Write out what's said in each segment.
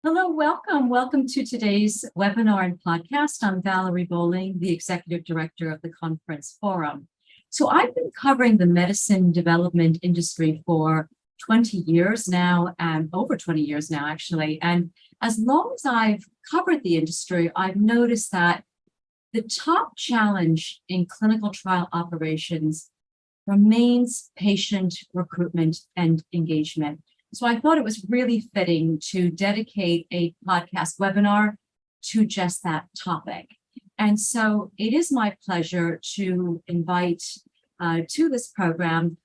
Hello, welcome. Welcome to today's webinar and podcast. I'm Valerie Bowling, the Executive Director of the Conference Forum. So I've been covering the medicine development industry for 20 years now, and over 20 years now, actually. And as long as I've covered the industry, I've noticed that the top challenge in clinical trial operations remains patient recruitment and engagement. So I thought it was really fitting to dedicate a podcast webinar to just that topic. And so it is my pleasure to invite to this program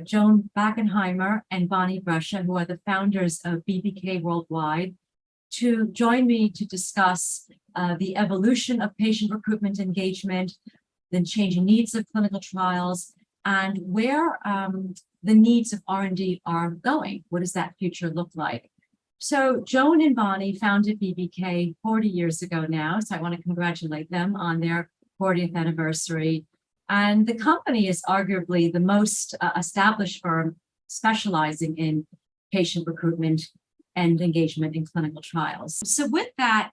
Joan Bachenheimer and Bonnie Brescia, who are the founders of BBK Worldwide, to join me to discuss the evolution of patient recruitment engagement, the changing needs of clinical trials, and where the needs of R&D are going. What does that future look like? So Joan and Bonnie founded BBK 40 years ago now, so I want to congratulate them on their 40th anniversary. And the company is arguably the most established firm specializing in patient recruitment and engagement in clinical trials. So with that,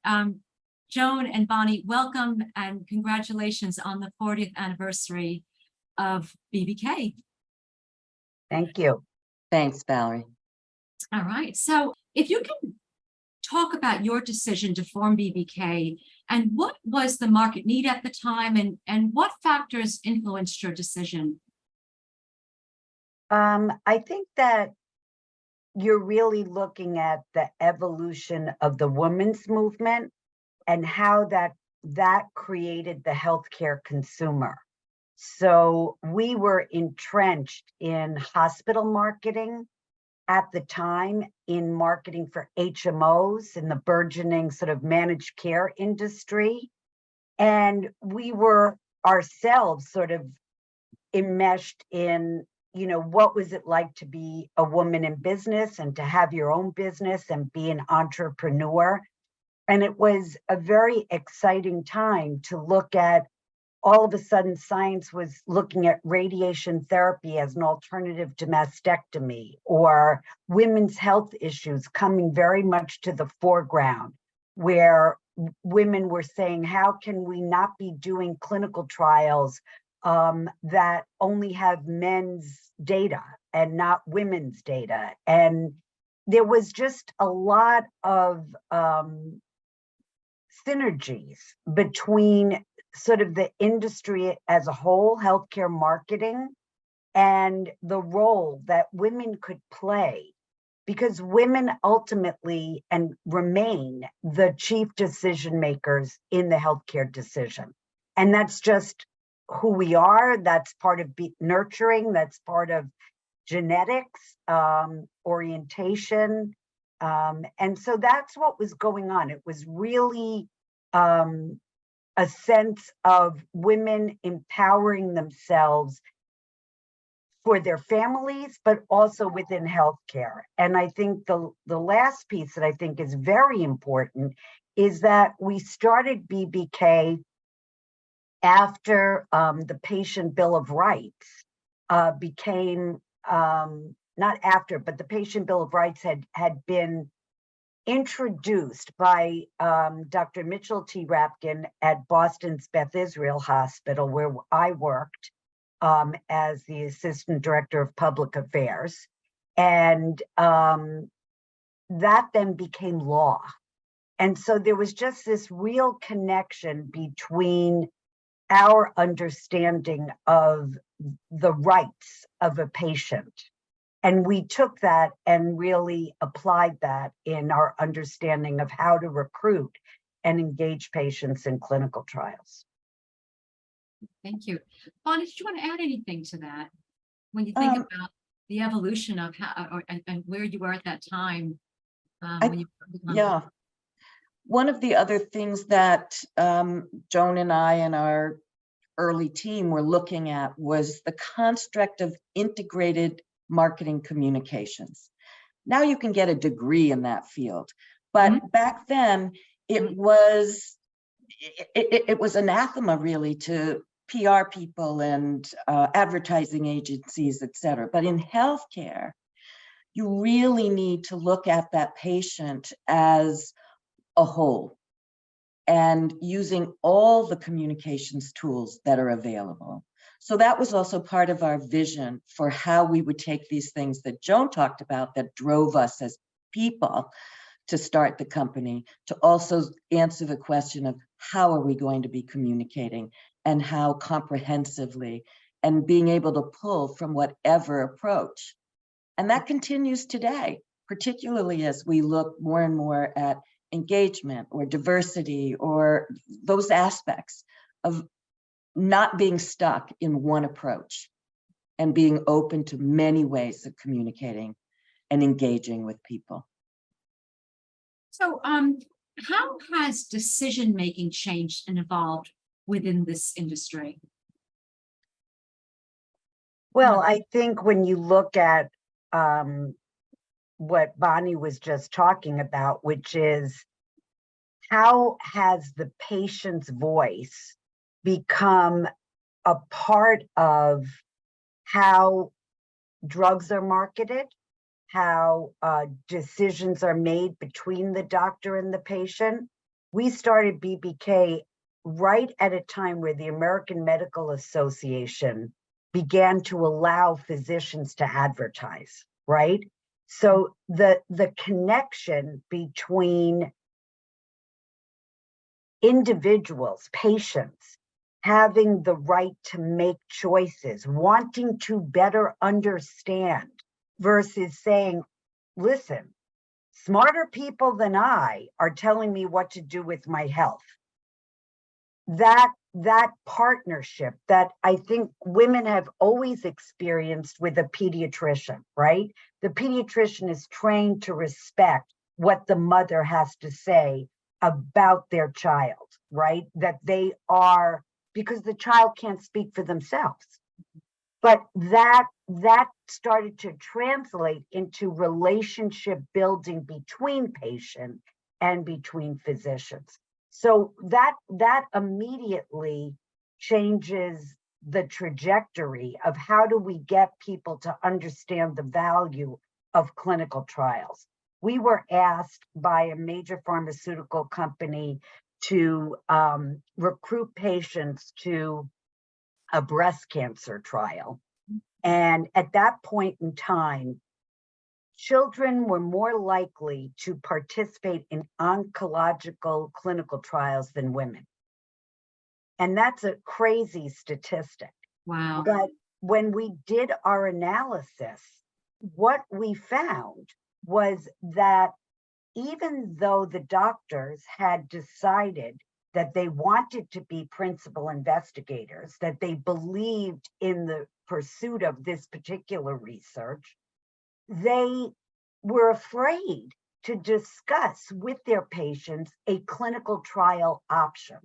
Joan and Bonnie, welcome and congratulations on the 40th anniversary of BBK. Thank you. Thanks, Valerie. All right. So if you can talk about your decision to form BBK and what was the market need at the time and what factors influenced your decision? I think that you're really looking at the evolution of the women's movement and how that created the healthcare consumer. So we were entrenched in hospital marketing at the time, in marketing for HMOs in the burgeoning sort of managed care industry. And we were ourselves sort of enmeshed in, what was it like to be a woman in business and to have your own business and be an entrepreneur. And it was a very exciting time to look at. All of a sudden, science was looking at radiation therapy as an alternative to mastectomy, or women's health issues coming very much to the foreground, where women were saying, how can we not be doing clinical trials that only have men's data and not women's data? And there was just a lot of synergies between sort of the industry as a whole, healthcare marketing, and the role that women could play, because women ultimately and remain the chief decision makers in the healthcare decision. And that's just who we are. That's part of nurturing, that's part of genetics, orientation. And so that's what was going on. It was really a sense of women empowering themselves for their families, but also within healthcare. And I think the last piece that I think is very important is that we started BBK after the Patient Bill of Rights became, not after, but the Patient Bill of Rights had been introduced by Dr. Mitchell T. Rapkin at Boston's Beth Israel Hospital, where I worked as the Assistant Director of Public Affairs. And that then became law. And so there was just this real connection between our understanding of the rights of a patient. And we took that and really applied that in our understanding of how to recruit and engage patients in clinical trials. Thank you. Bonnie, did you want to add anything to that? When you think about the evolution of how and where you were at that time? Yeah. One of the other things that Joan and I and our early team were looking at was the construct of integrated marketing communications. Now you can get a degree in that field, but back then it was anathema really to PR people and advertising agencies, et cetera. But in healthcare, you really need to look at that patient as a whole and using all the communications tools that are available. So that was also part of our vision for how we would take these things that Joan talked about that drove us as people to start the company, to also answer the question of how are we going to be communicating and how comprehensively, and being able to pull from whatever approach. And that continues today, particularly as we look more and more at engagement or diversity or those aspects of not being stuck in one approach and being open to many ways of communicating and engaging with people. So, how has decision-making changed and evolved within this industry? Well, I think when you look at what Bonnie was just talking about, which is how has the patient's voice become a part of how drugs are marketed, how decisions are made between the doctor and the patient. We started BBK right at a time where the American Medical Association began to allow physicians to advertise, right? So the connection between individuals, patients, having the right to make choices, wanting to better understand versus saying, listen, smarter people than I are telling me what to do with my health. That partnership that I think women have always experienced with a pediatrician, right? The pediatrician is trained to respect what the mother has to say about their child, right? That they are, because the child can't speak for themselves. But that started to translate into relationship building between patient and between physicians. So that immediately changes the trajectory of how do we get people to understand the value of clinical trials. We were asked by a major pharmaceutical company to recruit patients to a breast cancer trial. And at that point in time, children were more likely to participate in oncological clinical trials than women. And that's a crazy statistic. Wow. But when we did our analysis, what we found was that even though the doctors had decided that they wanted to be principal investigators, that they believed in the pursuit of this particular research, they were afraid to discuss with their patients a clinical trial option.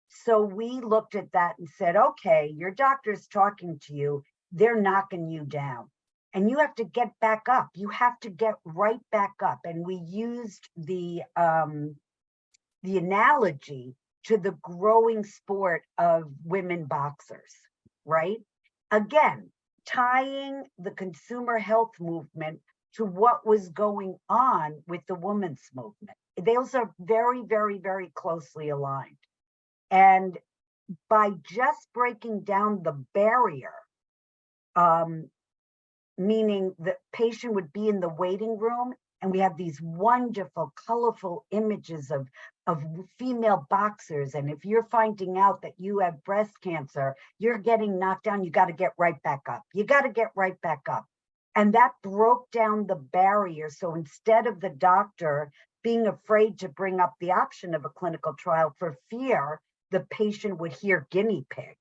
So we looked at that and said, okay, your doctor's talking to you, they're knocking you down. And you have to get back up. You have to get right back up. And we used the analogy to the growing sport of women boxers, right? Again, tying the consumer health movement to what was going on with the women's movement. Those are very, very, very closely aligned. And by just breaking down the barrier, meaning the patient would be in the waiting room, and we have these wonderful, colorful images of female boxers. And if you're finding out that you have breast cancer, you're getting knocked down, you got to get right back up. You got to get right back up. And that broke down the barrier. So instead of the doctor being afraid to bring up the option of a clinical trial for fear the patient would hear guinea pig,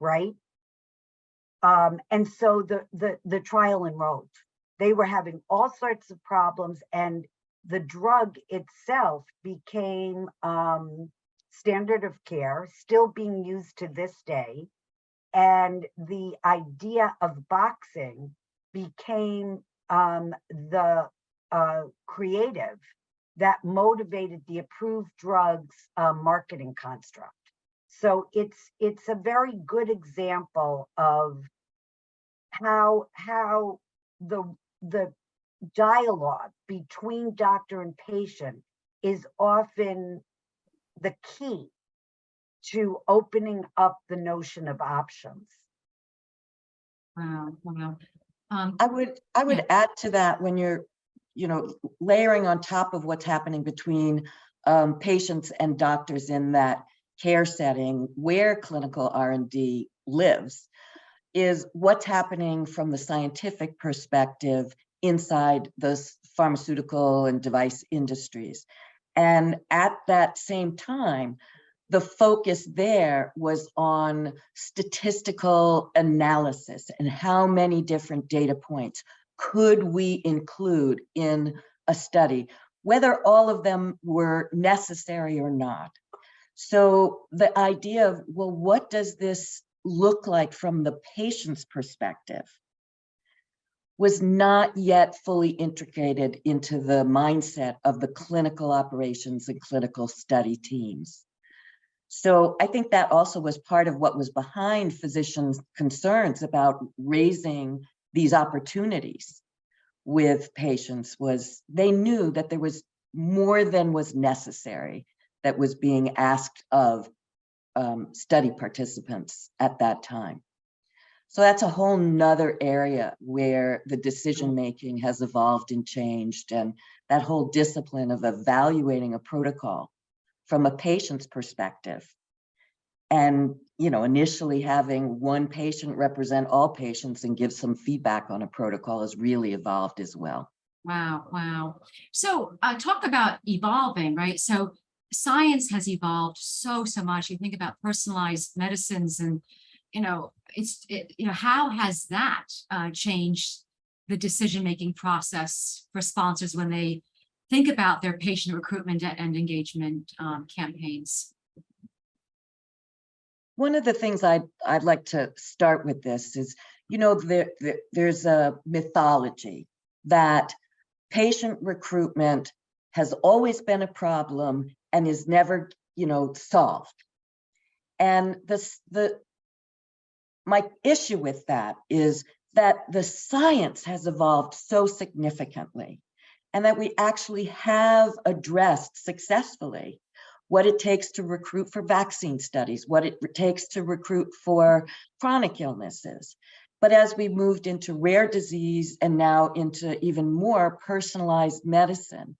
right? And so the trial enrolled. They were having all sorts of problems, and the drug itself became standard of care, still being used to this day. And the idea of boxing became the creative that motivated the approved drugs marketing construct. So it's a very good example of how the dialogue between doctor and patient is often the key to opening up the notion of options. Wow, wow. I would add to that, when you're, layering on top of what's happening between patients and doctors in that care setting where clinical R&D lives, is what's happening from the scientific perspective inside the pharmaceutical and device industries. And at that same time, the focus there was on statistical analysis and how many different data points could we include in a study, whether all of them were necessary or not. So the idea of, well, what does this look like from the patient's perspective was not yet fully integrated into the mindset of the clinical operations and clinical study teams. So I think that also was part of what was behind physicians' concerns about raising these opportunities with patients, was they knew that there was more than was necessary that was being asked of study participants at that time. So that's a whole nother area where the decision-making has evolved and changed, and that whole discipline of evaluating a protocol from a patient's perspective. And, initially having one patient represent all patients and give some feedback on a protocol has really evolved as well. Wow, wow. So talk about evolving, right? So science has evolved so much. You think about personalized medicines and, how has that changed the decision-making process for sponsors when they think about their patient recruitment and engagement campaigns? One of the things I'd like to start with this is, there's a mythology that patient recruitment has always been a problem and is never, solved. And my issue with that is that the science has evolved so significantly, and that we actually have addressed successfully what it takes to recruit for vaccine studies, what it takes to recruit for chronic illnesses. But as we moved into rare disease and now into even more personalized medicine,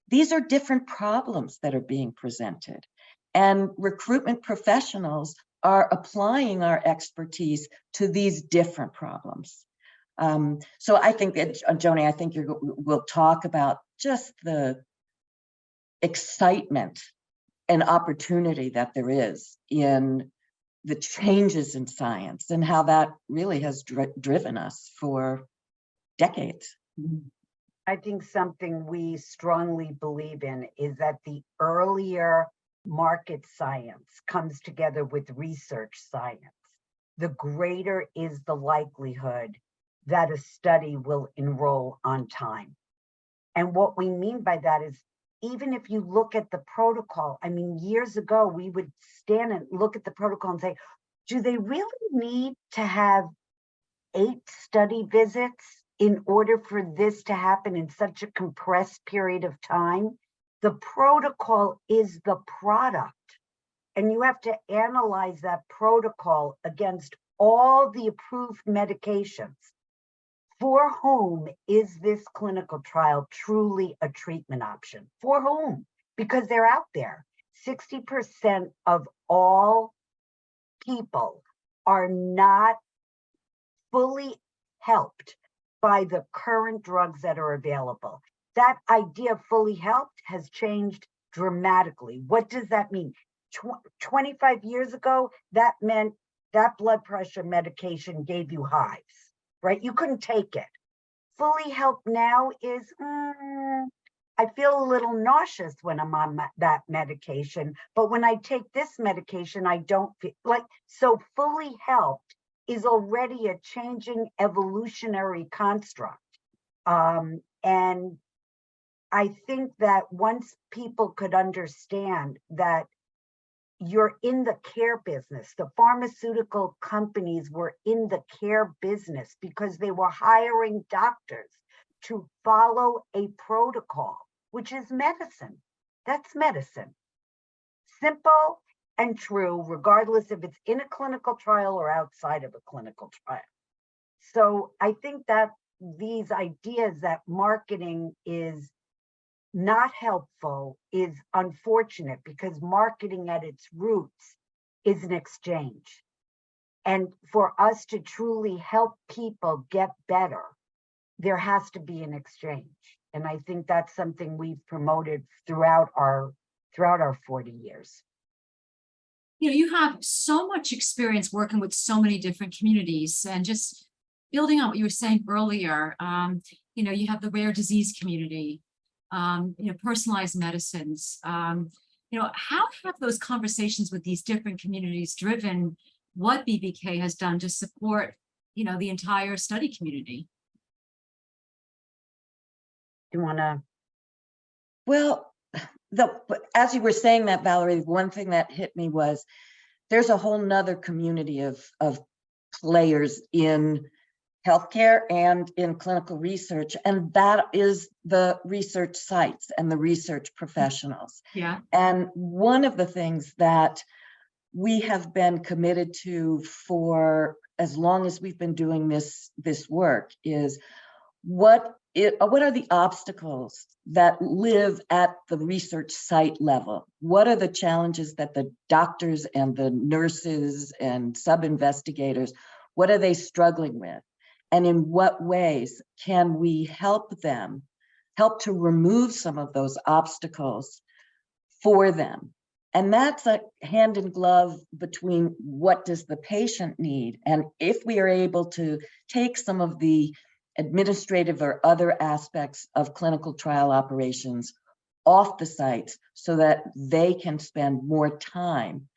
these are different problems that are being presented. And recruitment professionals are applying our expertise to these different problems. So I think that, Joni, I think we'll talk about just the excitement and opportunity that there is in the changes in science and how that really has driven us for decades. I think something we strongly believe in is that the earlier market science comes together with research science, the greater is the likelihood that a study will enroll on time. And what we mean by that is, even if you look at the protocol, I mean, years ago, we would stand and look at the protocol and say, do they really need to have 8 study visits in order for this to happen in such a compressed period of time? The protocol is the product, and you have to analyze that protocol against all the approved medications. For whom is this clinical trial truly a treatment option? For whom? Because they're out there. 60% of all people are not fully helped by the current drugs that are available. That idea of fully helped has changed dramatically. What does that mean? 25 years ago, that meant that blood pressure medication gave you hives, right? You couldn't take it. Fully helped now is, I feel a little nauseous when I'm on that medication, but when I take this medication, I don't feel like, so fully helped is already a changing evolutionary construct. And I think that once people could understand that you're in the care business, the pharmaceutical companies were in the care business because they were hiring doctors to follow a protocol, which is medicine. That's medicine. Simple and true, regardless if it's in a clinical trial or outside of a clinical trial. So I think that these ideas that marketing is not helpful is unfortunate, because marketing at its roots is an exchange. And for us to truly help people get better, there has to be an exchange. And I think that's something we've promoted throughout our 40 years. You know, you have so much experience working with so many different communities, and just building on what you were saying earlier, you know, you have the rare disease community, you know, personalized medicines. You know, how have those conversations with these different communities driven what BBK has done to support, you know, the entire study community? Do you want to? Well, as you were saying that, Valerie, one thing that hit me was there's a whole nother community of players in healthcare and in clinical research, and that is the research sites and the research professionals. Yeah. And one of the things that we have been committed to for as long as we've been doing this work is what are the obstacles that live at the research site level? What are the challenges that the doctors and the nurses and sub-investigators, what are they struggling with? And in what ways can we help them, help to remove some of those obstacles for them? And that's a hand in glove between what does the patient need, and if we are able to take some of the administrative or other aspects of clinical trial operations off the sites so that they can spend more time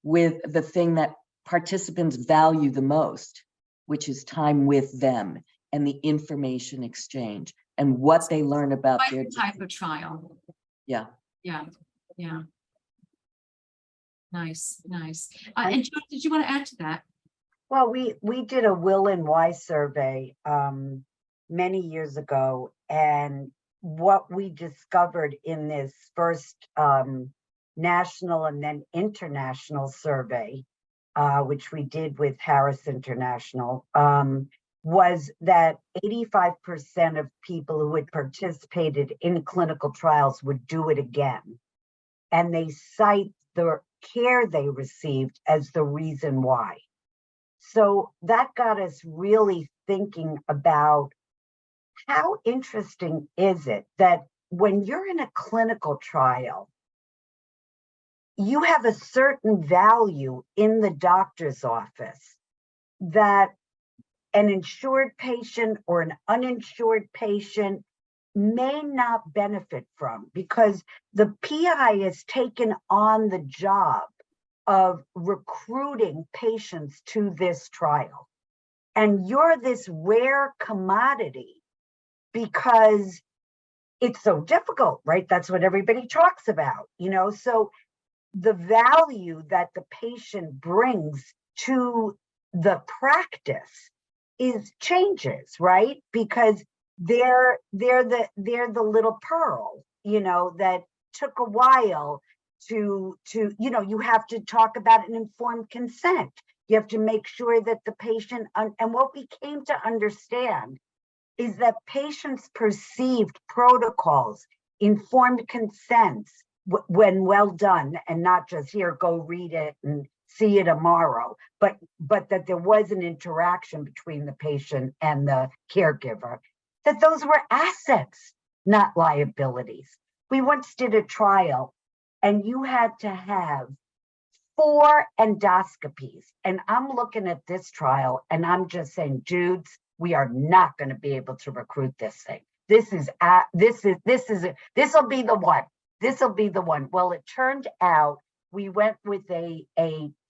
with the thing that participants value the most, which is time with them and the information exchange and what they learn about their Type of trial. Yeah. Yeah. Yeah. Nice, nice. And Joan, did you want to add to that? Well, we did a Will and Why survey many years ago, and what we discovered in this first national and then international survey, which we did with Harris International, was that 85% of people who had participated in clinical trials would do it again. And they cite the care they received as the reason why. So that got us really thinking about how interesting is it that when you're in a clinical trial, you have a certain value in the doctor's office that an insured patient or an uninsured patient may not benefit from, because the PI has taken on the job of recruiting patients to this trial. And you're this rare commodity because it's so difficult, right? That's what everybody talks about, you know? So the value that the patient brings to the practice changes, right? Because they're the little pearl, you know, that took a while to you know, you have to talk about an informed consent. You have to make sure that the patient, and what we came to understand is that patients' perceived protocols, informed consents, when well done, and not just here, go read it and see you tomorrow, but that there was an interaction between the patient and the caregiver, that those were assets, not liabilities. We once did a trial and you had to have 4 endoscopies. And I'm looking at this trial and I'm just saying, dudes, we are not going to be able to recruit this thing. This will be the one. This will be the one. Well, it turned out we went with a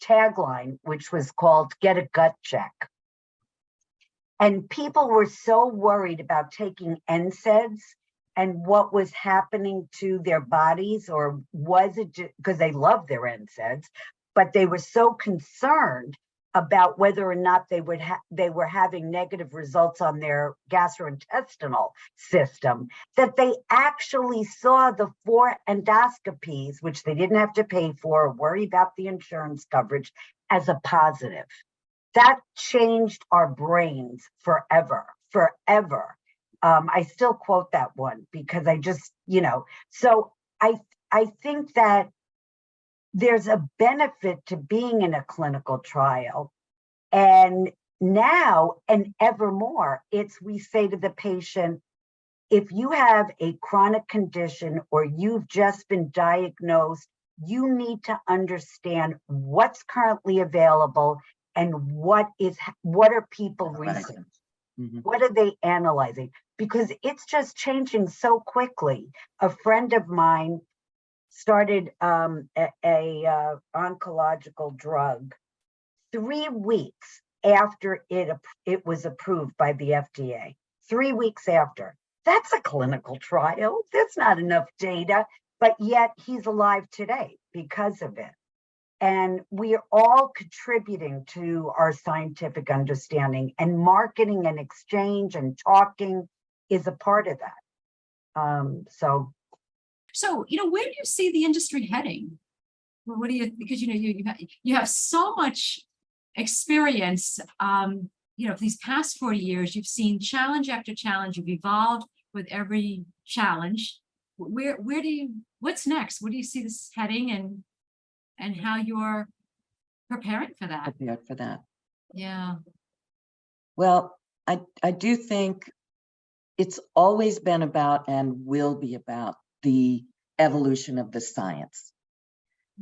tagline, which was called "Get a Gut Check." And people were so worried about taking NSAIDs and what was happening to their bodies, or was it because they loved their NSAIDs, but they were so concerned about whether or not they were having negative results on their gastrointestinal system, that they actually saw the 4 endoscopies, which they didn't have to pay for or worry about the insurance coverage, as a positive. That changed our brains forever. I still quote that one because I just, so I think that there's a benefit to being in a clinical trial. And now and evermore, we say to the patient, if you have a chronic condition or you've just been diagnosed, you need to understand what's currently available and what are people researching? Mhm. What are they analyzing? Because it's just changing so quickly. A friend of mine started a oncological drug 3 weeks after it was approved by the FDA. 3 weeks after. That's a clinical trial. That's not enough data, but yet he's alive today because of it. And we are all contributing to our scientific understanding, and marketing and exchange and talking is a part of that. So, where do you see the industry heading? Well, what do you, because, you have so much experience, these past 40 years, you've seen challenge after challenge, you've evolved with every challenge. What's next? Where do you see this heading, and how you're preparing for that? Prepared for that. Yeah. Well, I do think it's always been about and will be about the evolution of the science.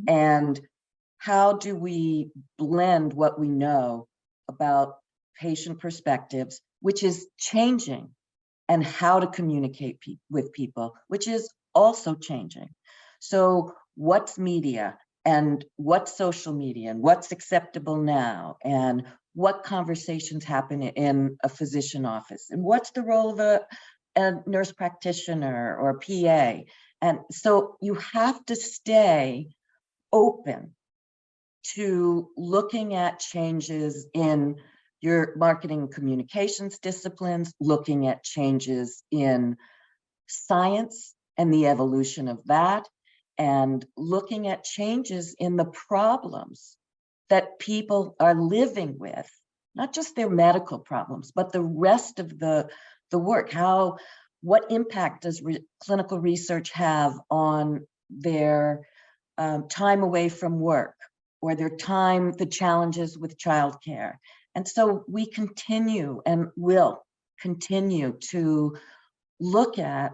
And how do we blend what we know about patient perspectives, which is changing, and how to communicate with people, which is also changing. So what's media, and what's social media, and what's acceptable now, and what conversations happen in a physician office, and what's the role of a nurse practitioner or a PA. And so you have to stay open to looking at changes in your marketing and communications disciplines, looking at changes in science and the evolution of that, and looking at changes in the problems that people are living with, not just their medical problems, but the rest of the work. What impact does clinical research have on their time away from work, or the challenges with childcare? And so we continue and will continue to look at,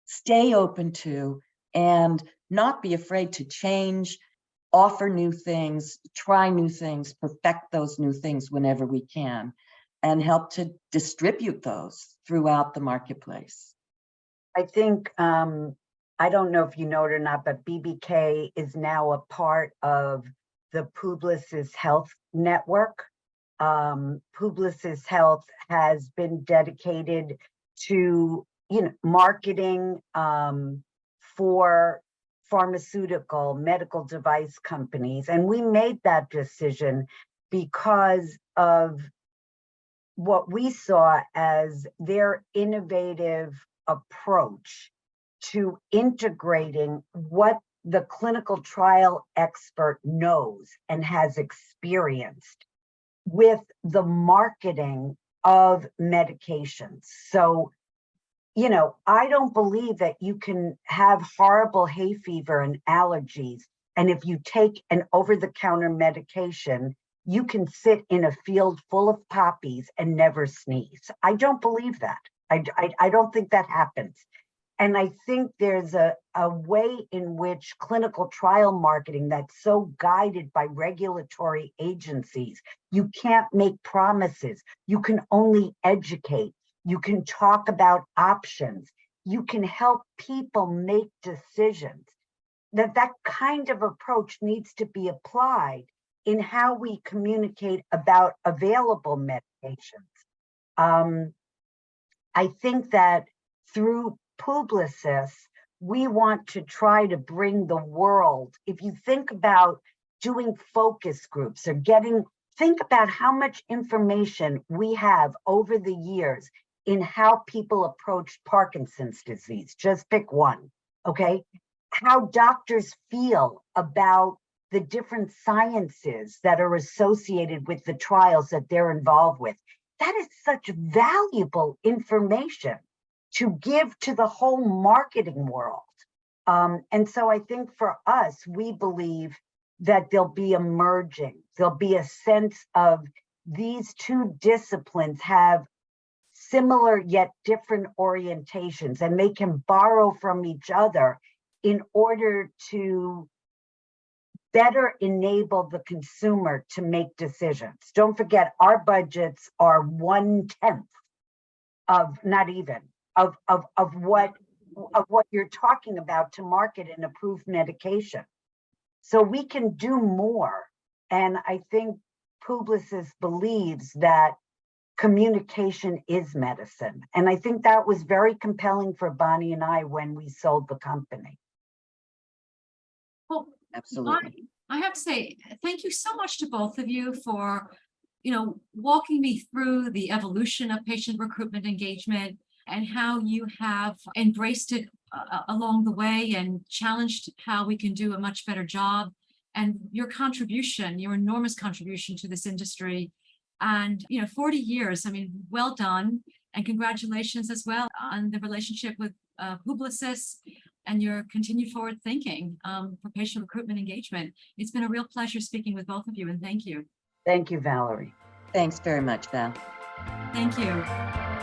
stay open to, and not be afraid to change, offer new things, try new things, perfect those new things whenever we can, and help to distribute those throughout the marketplace. I think, I don't know if you know it or not, but BBK is now a part of the Publicis Health network. Publicis Health has been dedicated to, marketing for pharmaceutical, medical device companies. And we made that decision because of what we saw as their innovative approach to integrating what the clinical trial expert knows and has experienced with the marketing of medications. So, I don't believe that you can have horrible hay fever and allergies, and if you take an over-the-counter medication, you can sit in a field full of poppies and never sneeze. I don't believe that. I don't think that happens. And I think there's a way in which clinical trial marketing that's so guided by regulatory agencies. You can't make promises. You can only educate. You can talk about options. You can help people make decisions. That kind of approach needs to be applied in how we communicate about available medications. I think that through Publicis, we want to try to bring the world, if you think about doing focus groups or getting think about how much information we have over the years in how people approach Parkinson's disease. Just pick one, okay? How doctors feel about the different sciences that are associated with the trials that they're involved with. That is such valuable information to give to the whole marketing world. And so I think for us, we believe that there'll be there'll be a sense of these two disciplines have similar yet different orientations, and they can borrow from each other in order to better enable the consumer to make decisions. Don't forget, our budgets are 1/10 of, not even, of what you're talking about to market an approved medication. So we can do more. And I think Publicis believes that communication is medicine. And I think that was very compelling for Bonnie and I when we sold the company. Well, Absolutely. I have to say, thank you so much to both of you for, walking me through the evolution of patient recruitment engagement and how you have embraced it along the way and challenged how we can do a much better job, and your enormous contribution to this industry. And 40 years, well done, and congratulations as well on the relationship with Publicis and your continued forward thinking for patient recruitment engagement. It's been a real pleasure speaking with both of you, and thank you. Thank you, Valerie. Thanks very much, Val. Thank you.